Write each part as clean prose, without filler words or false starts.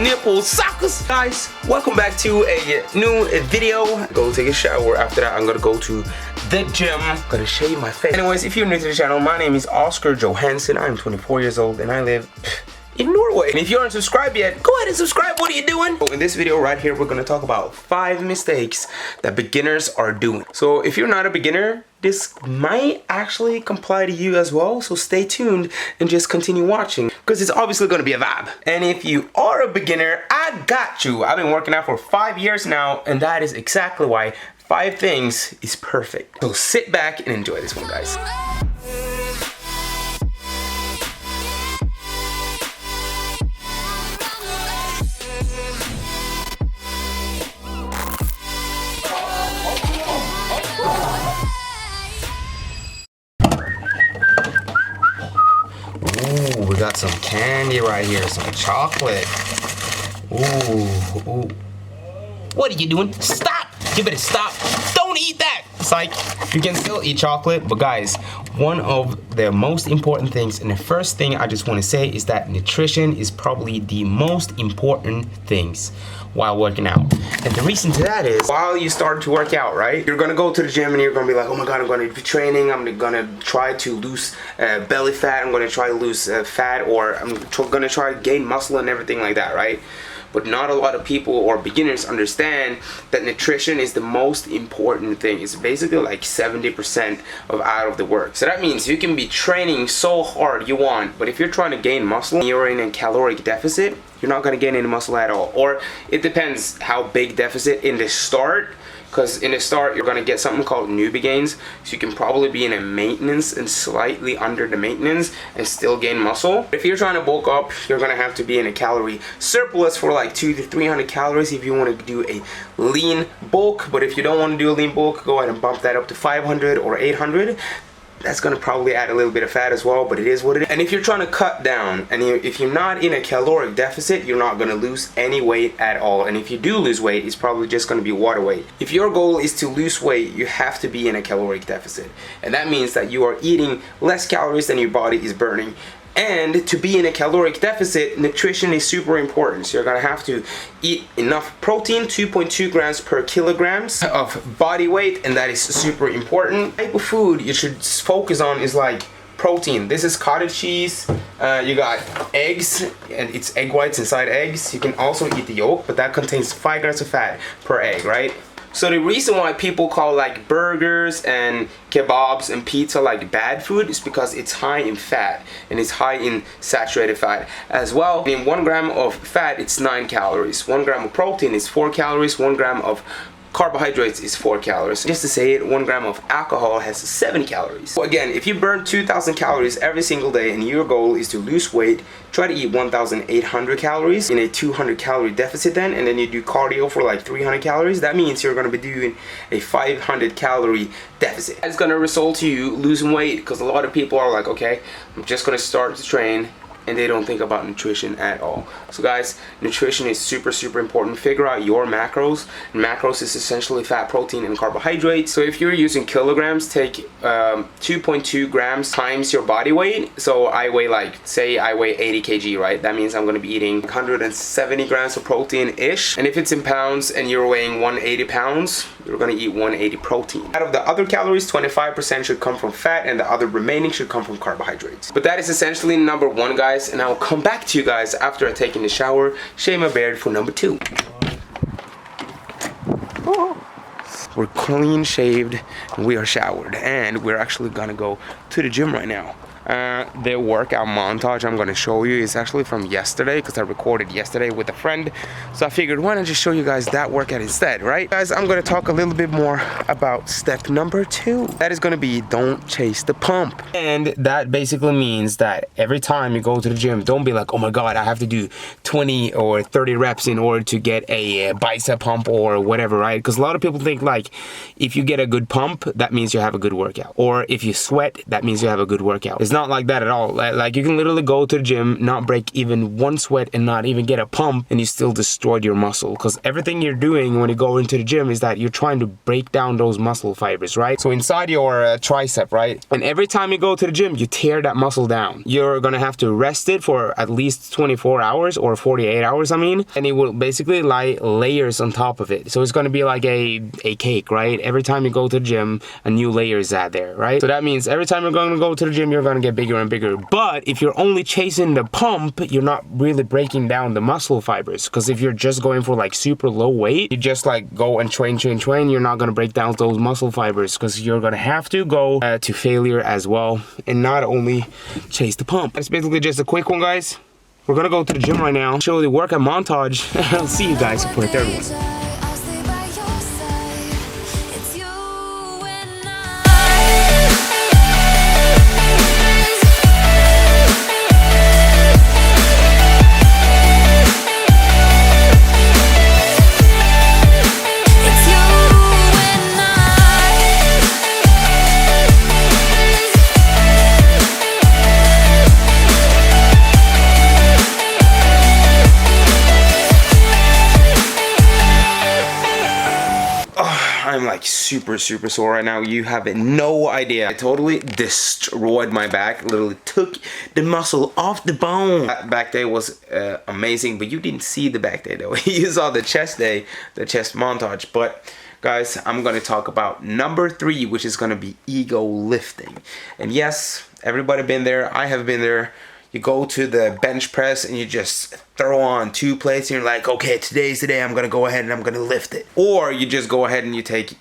nipple suckers. Guys, welcome back to a new video. Go take a shower. After that, I'm gonna go to the gym. Gonna shave my face. Anyways, if you're new to the channel, my name is Oscar Johansen. I'm 24 years old and I live in Norway. And if you aren't subscribed yet, go ahead and subscribe. What are you doing? So in this video right here, we're gonna talk about 5 mistakes that beginners are doing. So if you're not a beginner, this might actually apply to you as well. So stay tuned and just continue watching because it's obviously gonna be a vibe. And if you are a beginner, I got you. I've been working out for 5 years now, and that is exactly why 5 things is perfect. So sit back and enjoy this one, guys. Ooh, we got some candy right here, some chocolate. Ooh. What are you doing? Stop! You better stop. Don't eat that! It's like, you can still eat chocolate, but guys, one of the most important things, and the first thing I just want to say is that nutrition is probably the most important things while working out. And the reason to that is, while you start to work out, right? You're gonna go to the gym and you're gonna be like, oh my god, I'm gonna be training, I'm gonna try to lose belly fat, I'm gonna try to lose fat, or I'm gonna try to gain muscle and everything like that, right? But not a lot of people or beginners understand that nutrition is the most important thing. It's basically like 70% out of the work. So that means you can be training so hard you want, but if you're trying to gain muscle and you're in a caloric deficit, you're not going to gain any muscle at all. Or it depends how big deficit in the start. Because in the start, you're going to get something called newbie gains. So you can probably be in a maintenance and slightly under the maintenance and still gain muscle. If you're trying to bulk up, you're going to have to be in a calorie surplus for like 200 to 300 calories if you want to do a lean bulk. But if you don't want to do a lean bulk, go ahead and bump that up to 500 or 800. That's gonna probably add a little bit of fat as well, but it is what it is. And if you're trying to cut down, and if you're not in a caloric deficit, you're not gonna lose any weight at all. And if you do lose weight, it's probably just gonna be water weight. If your goal is to lose weight, you have to be in a caloric deficit. And that means that you are eating less calories than your body is burning. And to be in a caloric deficit, nutrition is super important. So you're gonna have to eat enough protein, 2.2 grams per kilograms of body weight, and that is super important. The type of food you should focus on is like protein. This is cottage cheese. You got eggs, and it's egg whites inside eggs. You can also eat the yolk, but that contains 5 grams of fat per egg, right? So the reason why people call like burgers and kebabs and pizza like bad food is because it's high in fat and it's high in saturated fat as well. In 1 gram of fat, it's 9 calories. 1 gram of protein is 4 calories. 1 gram of carbohydrates is 4 calories. Just to say it, 1 gram of alcohol has 7 calories. So again, if you burn 2,000 calories every single day and your goal is to lose weight, try to eat 1,800 calories in a 200 calorie deficit then, and then you do cardio for like 300 calories. That means you're going to be doing a 500 calorie deficit. It's going to result to you losing weight because a lot of people are like, okay, I'm just going to start to train, and they don't think about nutrition at all. So guys, nutrition is super important. Figure out your macros. And macros is essentially fat, protein, and carbohydrates. So if you're using kilograms, take 2.2 grams times your body weight. So I weigh like, say I weigh 80 kg, right? That means I'm gonna be eating 170 grams of protein-ish. And if it's in pounds and you're weighing 180 pounds, you're gonna eat 180 protein. Out of the other calories, 25% should come from fat, and the other remaining should come from carbohydrates. But that is essentially number 1, guys. And I'll come back to you guys after I take in the shower, shave my beard for number 2. We're clean shaved, and we are showered, and we're actually gonna go to the gym right now. The workout montage I'm gonna show you is actually from yesterday because I recorded yesterday with a friend. So I figured, why not just show you guys that workout instead, right? Guys, I'm gonna talk a little bit more about step number 2. That is gonna be don't chase the pump. And that basically means that every time you go to the gym, don't be like, oh my god, I have to do 20 or 30 reps in order to get a bicep pump or whatever, right? Because a lot of people think like, if you get a good pump, that means you have a good workout. Or if you sweat, that means you have a good workout. It's not like that at all. Like you can literally go to the gym, not break even one sweat and not even get a pump, and you still destroyed your muscle, because everything you're doing when you go into the gym is that you're trying to break down those muscle fibers, right? So inside your tricep, right? And every time you go to the gym, you tear that muscle down. You're gonna have to rest it for at least 24 hours or 48 hours, I mean, and it will basically lie layers on top of it. So it's gonna be like a cake, right? Every time you go to the gym, a new layer is added there, right? So that means every time you're gonna go to the gym, you're gonna get bigger and bigger. But if you're only chasing the pump, you're not really breaking down the muscle fibers, because if you're just going for like super low weight, you just like go and train, you're not gonna break down those muscle fibers, because you're gonna have to go to failure as well, and not only chase the pump. That's basically just a quick one, guys. We're gonna go to the gym right now, show the workout montage. I'll see you guys for the third one. I'm like super sore right now. You have no idea. I totally destroyed my back. Literally took the muscle off the bone. That back day was amazing, but you didn't see the back day though. You saw the chest day, the chest montage. But guys, I'm gonna talk about number 3, which is gonna be ego lifting. And yes, everybody been there. I have been there. You go to the bench press and you just throw on 2 plates and you're like, okay, today's the day, I'm gonna go ahead and I'm gonna lift it. Or you just go ahead and you take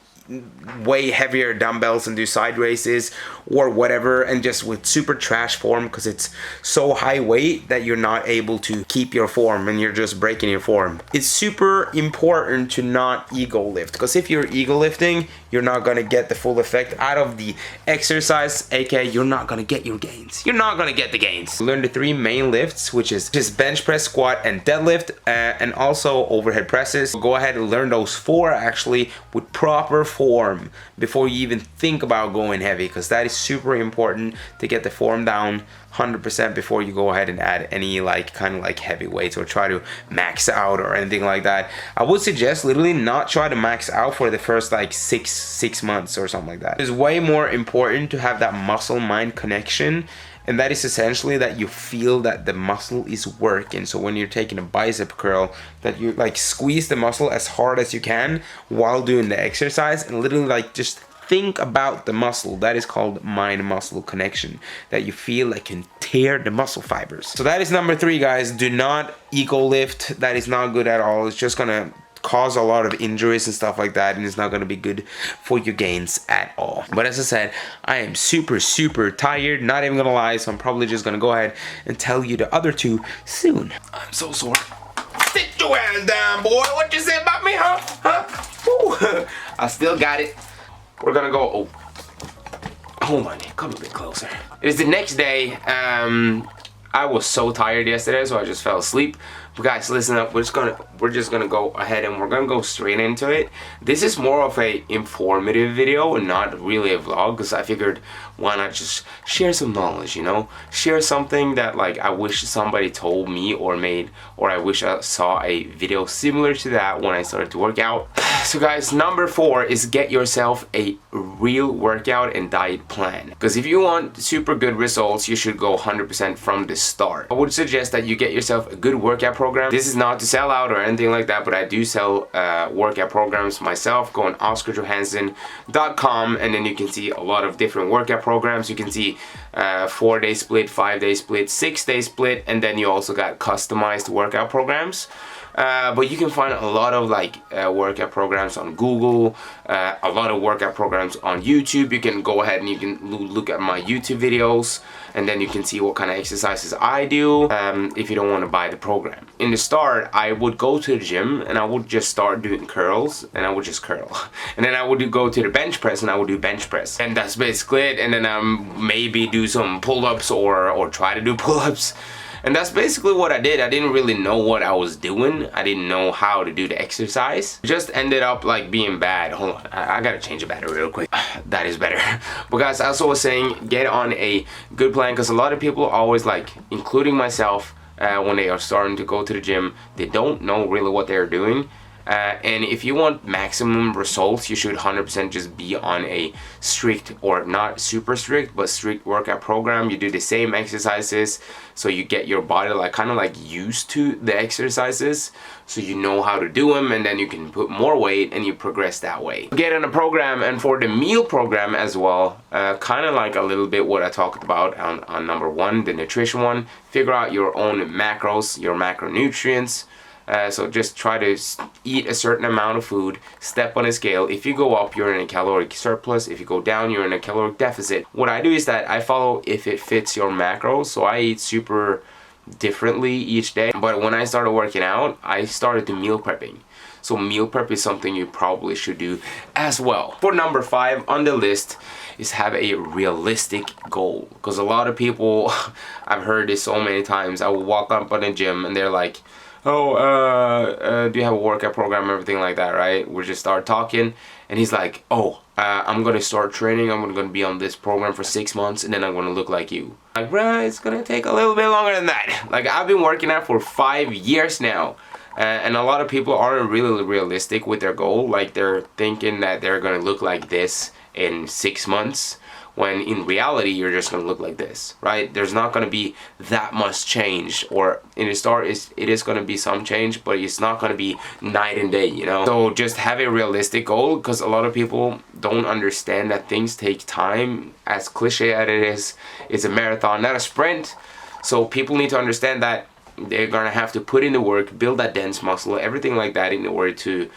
way heavier dumbbells and do side races or whatever, and just with super trash form, because it's so high weight that you're not able to keep your form and you're just breaking your form. It's super important to not ego lift, because if you're ego lifting, you're not gonna get the full effect out of the exercise, aka you're not gonna get your gains. You're not gonna get the gains. Learn the 3 main lifts, which is just bench press, squat, and deadlift, and also overhead presses. Go ahead and learn those 4 actually with proper form before you even think about going heavy, because that is super important to get the form down 100% before you go ahead and add any like kind of like heavy weights or try to max out or anything like that. I would suggest literally not try to max out for the first like six months or something like that. It's way more important to have that muscle mind connection, and that is essentially that you feel that the muscle is working. So when you're taking a bicep curl, that you like squeeze the muscle as hard as you can while doing the exercise, and literally like just think about the muscle. That is called mind-muscle connection, that you feel like can tear the muscle fibers. So that is number 3, guys. Do not ego lift. That is not good at all. It's just gonna cause a lot of injuries and stuff like that, and it's not going to be good for your gains at all. But as I said, I am super tired, not even gonna lie, so I'm probably just gonna go ahead and tell you the other 2 soon. I'm so sore. Sit your ass down, boy. What you say about me, huh? I still got it. We're gonna go, hold on, come a bit closer. It is the next day. I was so tired yesterday, so I just fell asleep. But guys, listen up. We're just gonna go ahead and we're gonna go straight into it. This is more of a informative video and not really a vlog, because I figured why not just share some knowledge, you know? Share something that like I wish somebody told me or made, or I wish I saw a video similar to that when I started to work out. So guys, number 4 is get yourself a real workout and diet plan. Because if you want super good results, you should go 100% from the start. I would suggest that you get yourself a good workout program. This is not to sell out or anything like that, but I do sell workout programs myself. Go on OscarJohansen.com and then you can see a lot of different workout programs. You can see 4-day split, 5-day split, 6-day split, and then you also got customized workout programs. But you can find a lot of like workout programs on Google, a lot of workout programs on YouTube. You can go ahead and you can look at my YouTube videos, and then you can see what kind of exercises I do if you don't want to buy the program. In the start, I would go to the gym and I would just start doing curls, and I would just curl. And then I would go to the bench press and I would do bench press. And that's basically it. And then maybe do some pull-ups or try to do pull-ups. And that's basically what I did. I didn't really know what I was doing. I didn't know how to do the exercise. It just ended up like being bad. Hold on, I gotta change the battery real quick. That is better. But guys, as I was saying, get on a good plan, because a lot of people always, like, including myself, when they are starting to go to the gym, they don't know really what they're doing. And if you want maximum results, you should 100% just be on a strict, or not super strict, but strict workout program. You do the same exercises, so you get your body like kind of like used to the exercises, so you know how to do them, and then you can put more weight and you progress that way. Get in a program. And for the meal program as well, kind of like a little bit what I talked about on number 1, the nutrition one. Figure out your own macros, your macronutrients. So just try to eat a certain amount of food, step on a scale. If you go up, you're in a caloric surplus. If you go down, you're in a caloric deficit. What I do is that I follow if it fits your macros. So I eat super differently each day. But when I started working out, I started to meal prepping. So meal prep is something you probably should do as well. For number 5 on the list is have a realistic goal. Because a lot of people, I've heard this so many times, I will walk up on the gym and they're like, oh, do you have a workout program, everything like that, right? We just start talking, and he's like, oh, I'm gonna start training, I'm gonna be on this program for 6 months, and then I'm gonna look like you. Like, bruh, it's gonna take a little bit longer than that. Like, I've been working out for 5 years now, and a lot of people aren't really realistic with their goal. Like, they're thinking that they're gonna look like this in 6 months, when in reality you're just gonna look like this, right? There's not gonna be that much change, or in the start it is gonna be some change, but it's not gonna be night and day, you know? So just have a realistic goal, because a lot of people don't understand that things take time. As cliche as it is, it's a marathon, not a sprint. So people need to understand that they're gonna have to put in the work, build that dense muscle, everything like that, in order to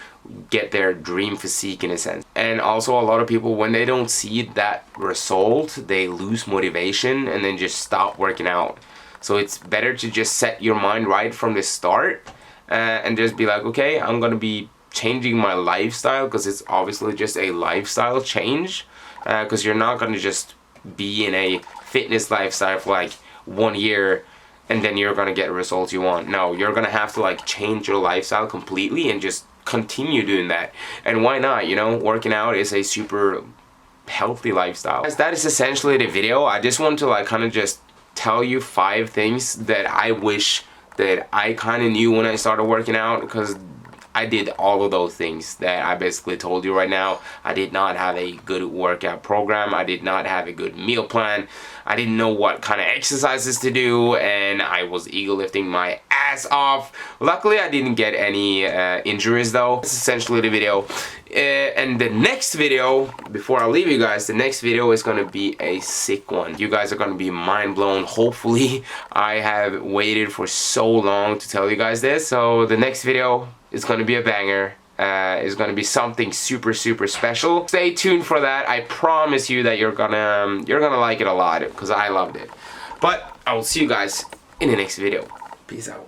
get their dream physique in a sense. And also, a lot of people, when they don't see that result, they lose motivation and then just stop working out. So it's better to just set your mind right from the start, and just be like, okay, I'm gonna be changing my lifestyle, because it's obviously just a lifestyle change, because you're not gonna just be in a fitness lifestyle for like 1 year and then you're gonna get results you want. No, you're gonna have to like change your lifestyle completely and just continue doing that. And why not, you know? Working out is a super healthy lifestyle. As that is essentially the video. I just want to like kind of just tell you 5 things that I wish that I kind of knew when I started working out, because I did all of those things that I basically told you right now. I did not have a good workout program. I did not have a good meal plan. I didn't know what kind of exercises to do, and I was ego lifting my ass off. Luckily, I didn't get any injuries though. That's essentially the video. And the next video, before I leave you guys, the next video is gonna be a sick one. You guys are gonna be mind blown. Hopefully, I have waited for so long to tell you guys this. So the next video is gonna be a banger. Is gonna be something super special. Stay tuned for that. I promise you that you're gonna like it a lot, because I loved it. But I will see you guys in the next video. Peace out.